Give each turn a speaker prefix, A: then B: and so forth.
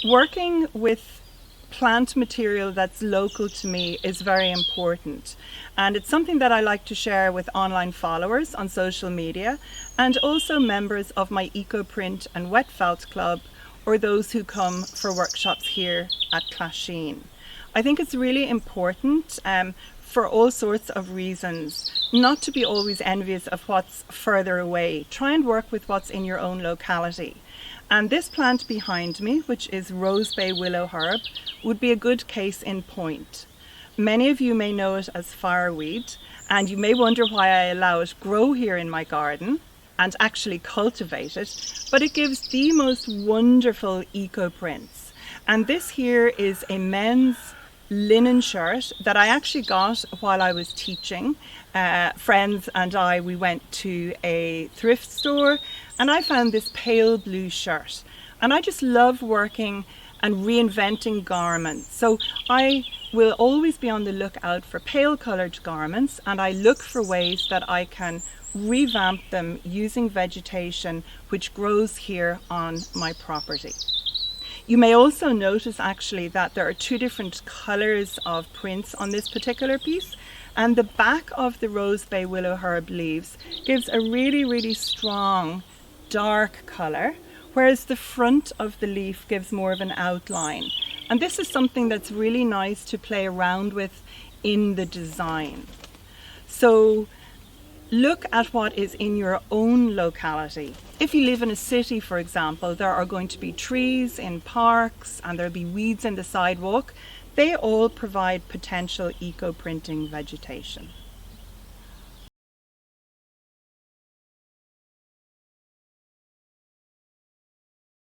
A: Working with plant material that's local to me is very important, and it's something that I like to share with online followers on social media and also members of my eco-print and wet felt club, or those who come for workshops here at Clasheen. I think it's really important for all sorts of reasons not to be always envious of what's further away. Try and work with what's in your own locality. And this plant behind me, which is rosebay willow herb, would be a good case in point. Many of you may know it as fireweed, and you may wonder why I allow it grow here in my garden and actually cultivate it, but it gives the most wonderful eco prints. And this here is a men's linen shirt that I actually got while I was teaching. Friends and I, we went to a thrift store and I found this pale blue shirt, and I just love working and reinventing garments. So I will always be on the lookout for pale coloured garments, and I look for ways that I can revamp them using vegetation which grows here on my property. You may also notice actually that there are two different colours of prints on this particular piece, and the back of the rosebay willow herb leaves gives a really strong dark colour, whereas the front of the leaf gives more of an outline. And this is something that's really nice to play around with in the design. So look at what is in your own locality. If you live in a city, for example, there are going to be trees in parks and there'll be weeds in the sidewalk. They all provide potential eco-printing vegetation.